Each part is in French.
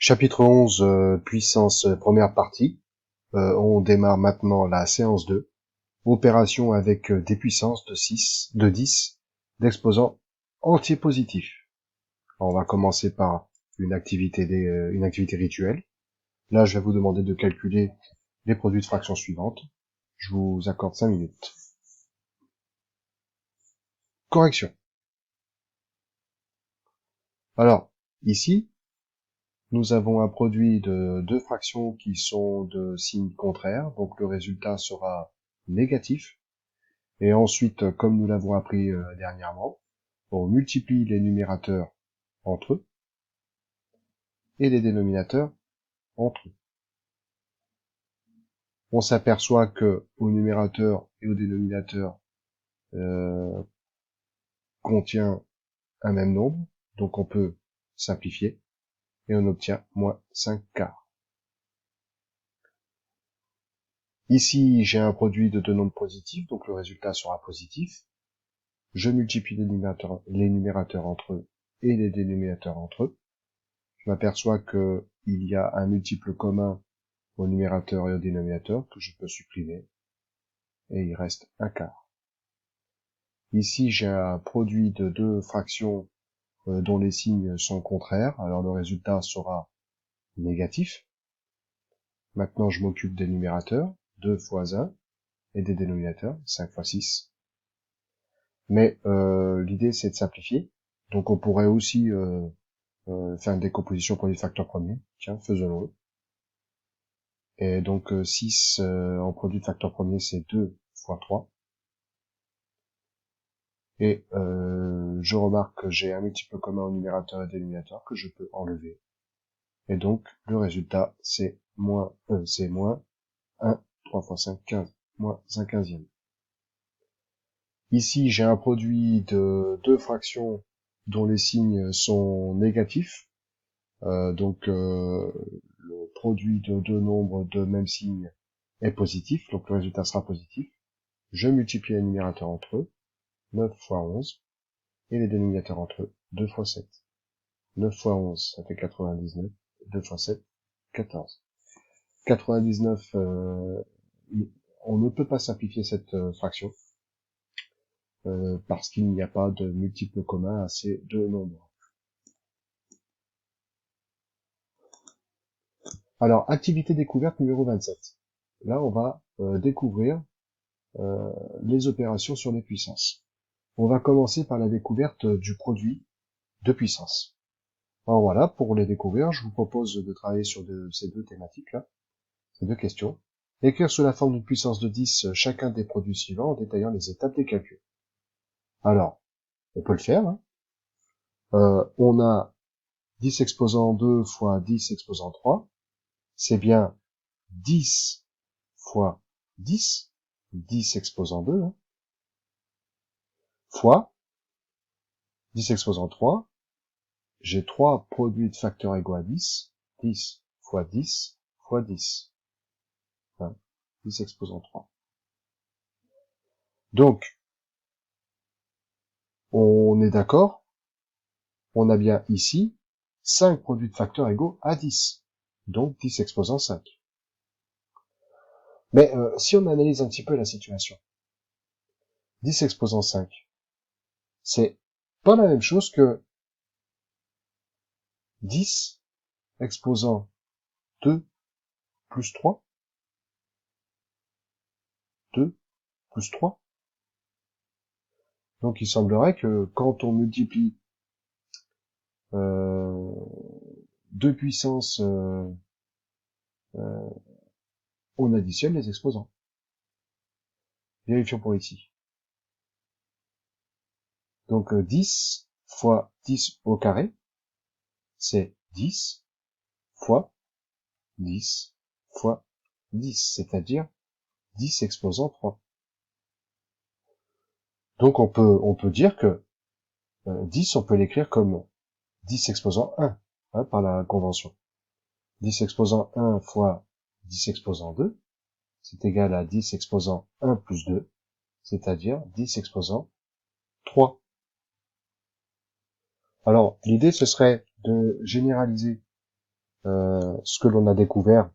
Chapitre 11, puissance première partie. On démarre maintenant la séance 2. Opération avec des puissances de 10, d'exposants entiers positifs. On va commencer par une activité rituelle. Là, je vais vous demander de calculer les produits de fractions suivantes. Je vous accorde 5 minutes. Correction. Alors, ici, nous avons un produit de deux fractions qui sont de signes contraires, donc le résultat sera négatif. Et ensuite, comme nous l'avons appris dernièrement, on multiplie les numérateurs entre eux et les dénominateurs entre eux. On s'aperçoit que au numérateur et au dénominateur contient un même nombre, donc on peut simplifier et on obtient moins 5 quarts. Ici, j'ai un produit de deux nombres positifs, donc le résultat sera positif. Je multiplie les numérateurs entre eux et les dénominateurs entre eux. Je m'aperçois que il y a un multiple commun au numérateur et au dénominateur que je peux supprimer et il reste un quart. Ici, j'ai un produit de deux fractions dont les signes sont contraires, alors le résultat sera négatif. Maintenant, je m'occupe des numérateurs, 2 fois 1, et des dénominateurs, 5 fois 6. Mais l'idée, c'est de simplifier. Donc, on pourrait aussi faire une décomposition pour les facteurs premiers. Tiens, faisons-le. Et donc, 6 en produit de facteur premier, c'est 2 fois 3. Et je remarque que j'ai un multiple commun au numérateur et dénominateur que je peux enlever. Et donc, le résultat, c'est moins 1, 3 fois 5, 15, moins 1 quinzième. Ici, j'ai un produit de deux fractions dont les signes sont négatifs. Donc, le produit de deux nombres de même signe est positif, donc le résultat sera positif. Je multiplie les numérateurs entre eux, 9 fois 11, et les dénominateurs entre eux, 2 fois 7. 9 fois 11, ça fait 99, 2 fois 7, 14. 99, on ne peut pas simplifier cette fraction, parce qu'il n'y a pas de multiple commun à ces deux nombres. Alors, activité découverte numéro 27. Là, on va découvrir les opérations sur les puissances. On va commencer par la découverte du produit de puissance. Alors voilà, pour les découvrir, je vous propose de travailler sur ces deux thématiques-là, ces deux questions. Écrire sous la forme d'une puissance de 10 chacun des produits suivants en détaillant les étapes des calculs. Alors, on peut le faire. Hein. On a 10 exposant 2 fois 10 exposant 3. C'est bien 10 fois 10, 10 exposant 2, hein, fois 10 exposant 3. J'ai 3 produits de facteurs égaux à 10. 10 fois 10 fois 10. Hein, 10 exposant 3. Donc, on est d'accord, on a bien ici 5 produits de facteurs égaux à 10. Donc 10 exposant 5. Mais si on analyse un petit peu la situation, 10 exposant 5, c'est pas la même chose que 10 exposant 2 plus 3, 2 plus 3. Donc il semblerait que quand on multiplie deux puissances, on additionne les exposants. Vérifions pour ici. Donc 10 fois 10 au carré, c'est 10 fois 10 fois 10, c'est-à-dire 10 exposant 3. Donc on peut dire que 10, on peut l'écrire comme 10 exposant 1, hein, par la convention. 10 exposant 1 fois 10 exposant 2, c'est égal à 10 exposant 1 plus 2, c'est-à-dire 10 exposant 3. Alors, l'idée, ce serait de généraliser ce que l'on a découvert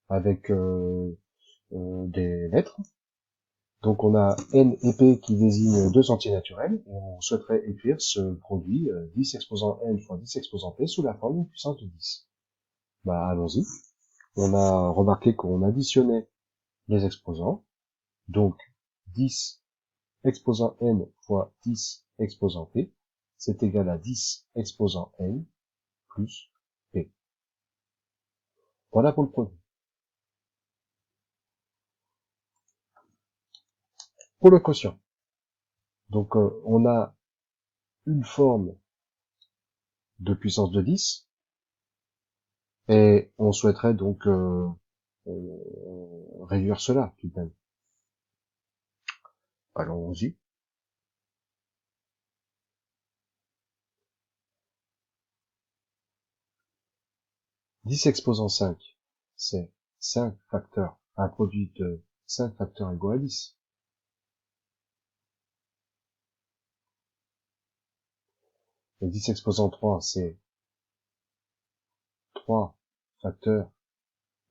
avec des lettres. Donc on a N et P qui désignent deux entiers naturels, et on souhaiterait écrire ce produit 10 exposant N fois 10 exposant P sous la forme d'une puissance de 10. Bah allons-y. On a remarqué qu'on additionnait les exposants, donc 10 exposant N fois 10 exposant P, c'est égal à 10 exposant N plus P. Voilà pour le produit. Pour le quotient, donc on a une forme de puissance de 10, et on souhaiterait donc réduire cela tout de même. Allons-y. « 10 exposant 5, c'est 5 facteurs, un produit de 5 facteurs égaux à 10. Et 10 exposant 3, c'est 3 facteurs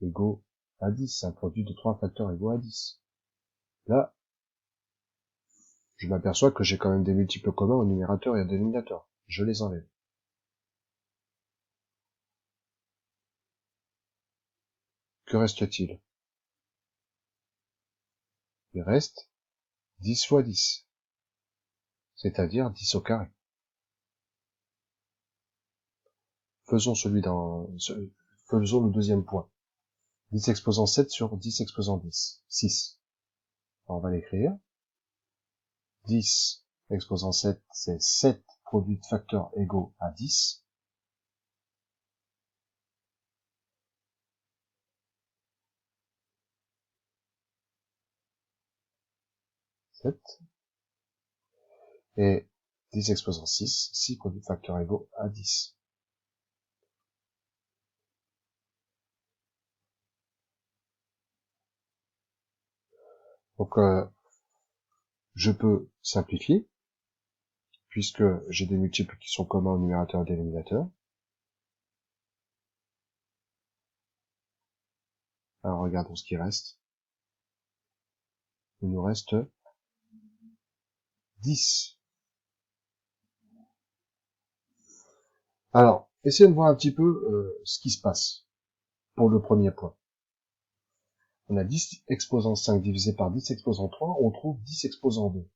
égaux à 10, un produit de 3 facteurs égaux à 10. Là, je m'aperçois que j'ai quand même des multiples communs au numérateur et au dénominateur. Je les enlève. Que reste-t-il? Il reste 10 fois 10, c'est-à-dire 10 au carré. Faisons faisons le deuxième point. 10 exposant 7 sur 10 exposant 10. 6. Alors on va l'écrire. 10 exposant 7, c'est 7 produits de facteurs égaux à 10. Et 10 exposant 6, 6 produits de facteurs égaux à 10. Donc, je peux simplifier, puisque j'ai des multiples qui sont communs au numérateur et au dénominateur. Alors, regardons ce qui reste. Il nous reste 10. Alors, essayons de voir un petit peu ce qui se passe pour le premier point. On a 10 exposant 5 divisé par 10 exposant 3, on trouve 10 exposant 2.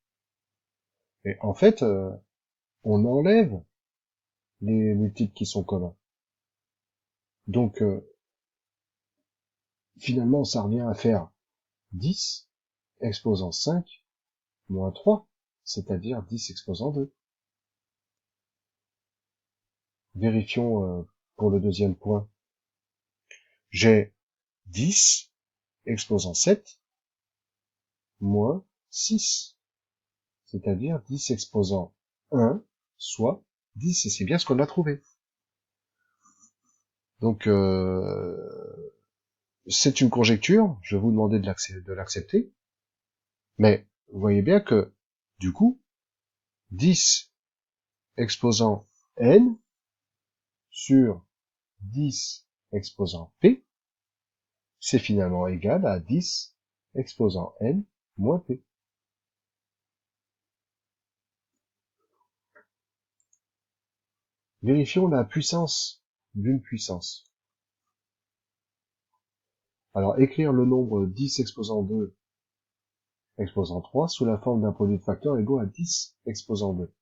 Et en fait, on enlève les multiples qui sont communs. Donc, finalement, ça revient à faire 10 exposant 5 moins 3, c'est-à-dire 10 exposant 2. Vérifions pour le deuxième point. J'ai 10 exposant 7 moins 6, c'est-à-dire 10 exposant 1, soit 10, et c'est bien ce qu'on a trouvé. Donc, c'est une conjecture, je vais vous demander de l'accepter, mais vous voyez bien que, du coup, 10 exposant n sur 10 exposant p, c'est finalement égal à 10 exposant n moins p. Vérifions la puissance d'une puissance. Alors, écrire le nombre 10 exposant 2 exposant 3 sous la forme d'un produit de facteurs égaux à 10 exposant 2,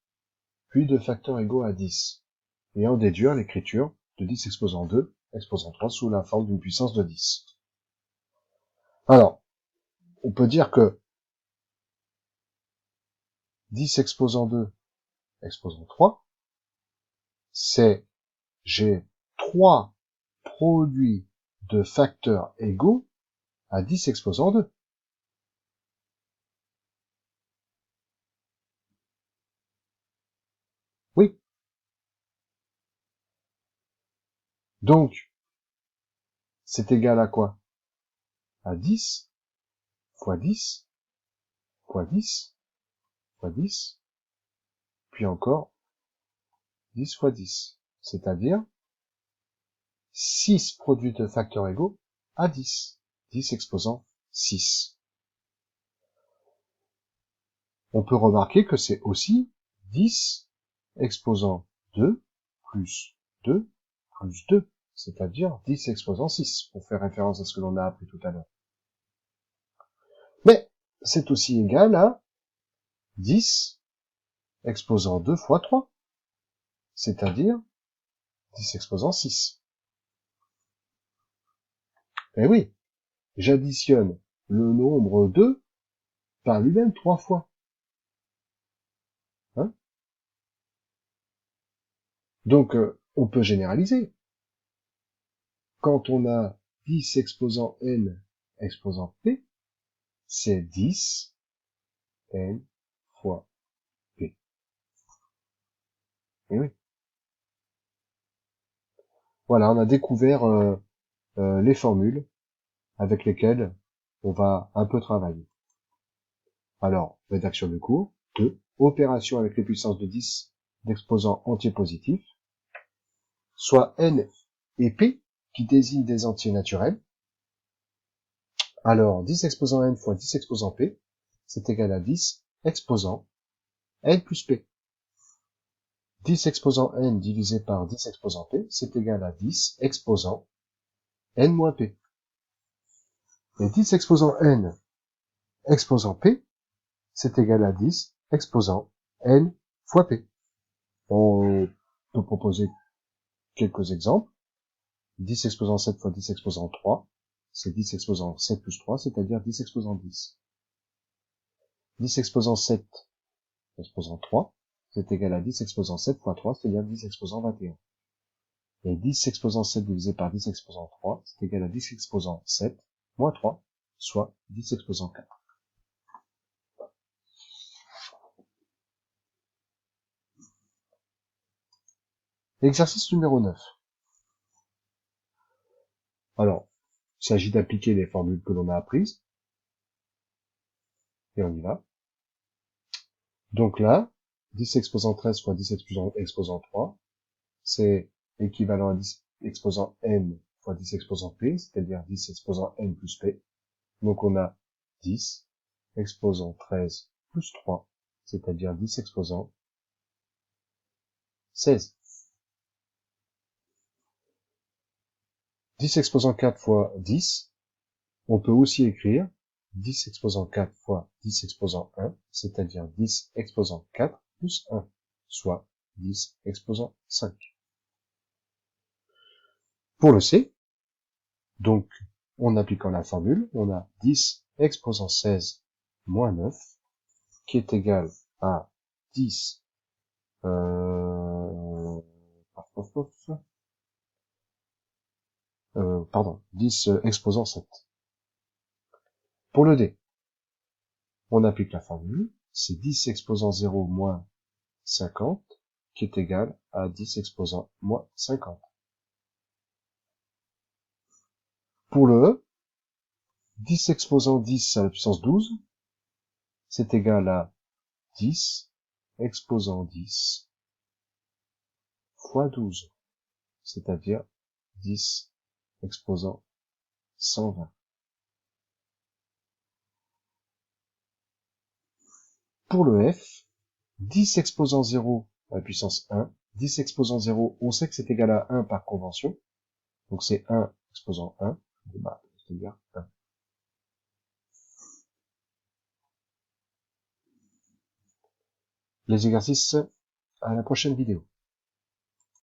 puis de facteurs égaux à 10, et en déduire l'écriture de 10 exposant 2 exposant 3 sous la forme d'une puissance de 10. Alors, on peut dire que 10 exposant 2 exposant 3, c'est j'ai 3 produits de facteurs égaux à 10 exposant 2. Oui. Donc, c'est égal à quoi? À 10 fois 10 fois 10 fois 10, puis encore 10 fois 10, c'est-à-dire 6 produits de facteurs égaux à 10. 10 exposant 6. On peut remarquer que c'est aussi 10 exposant 2 plus 2 plus 2, c'est-à-dire 10 exposant 6, pour faire référence à ce que l'on a appris tout à l'heure. Mais c'est aussi égal à 10 exposant 2 fois 3, c'est-à-dire 10 exposant 6. Eh oui, j'additionne le nombre 2 par lui-même 3 fois. Hein? Donc, on peut généraliser. Quand on a 10 exposant n exposant p, c'est 10 n fois p. Eh oui. Voilà, on a découvert les formules avec lesquelles on va un peu travailler. Alors, rédaction du cours. 2. Opération avec les puissances de 10 d'exposants entiers positifs, soit n et p qui désignent des entiers naturels. Alors, 10 exposant n fois 10 exposant p, c'est égal à 10 exposant n plus p. 10 exposant n divisé par 10 exposant p, c'est égal à 10 exposant n moins p. Et 10 exposant n exposant p, c'est égal à 10 exposant n fois p. On peut proposer quelques exemples. 10 exposant 7 fois 10 exposant 3, c'est 10 exposant 7 plus 3, c'est-à-dire 10 exposant 10. 10 exposant 7 exposant 3, c'est égal à 10 exposant 7 fois 3, c'est-à-dire 10 exposant 21. Et 10 exposant 7 divisé par 10 exposant 3, c'est égal à 10 exposant 7 moins 3, soit 10 exposant 4. Exercice numéro 9. Alors, il s'agit d'appliquer les formules que l'on a apprises. Et on y va. Donc là, 10 exposant 13 fois 10 exposant 3, c'est équivalent à 10 exposant n fois 10 exposant p, c'est-à-dire 10 exposant n plus p. Donc on a 10 exposant 13 plus 3, c'est-à-dire 10 exposant 16. 10 exposant 4 fois 10, on peut aussi écrire 10 exposant 4 fois 10 exposant 1, c'est-à-dire 10 exposant 4 plus 1, soit 10 exposant 5. Pour le C, donc, en appliquant la formule, on a 10 exposant 16 moins 9, qui est égal à 10, 10 exposant 7. Pour le D, on applique la formule, c'est 10 exposant 0 moins 50, qui est égal à 10 exposant moins 50. Pour le E, 10 exposant 10 à la puissance 12, c'est égal à 10 exposant 10 fois 12, c'est-à-dire 10 exposant 120. Pour le F, 10 exposant 0 à la puissance 1, 10 exposant 0, on sait que c'est égal à 1 par convention, donc c'est 1 exposant 1, c'est-à-dire 1. Les exercices à la prochaine vidéo.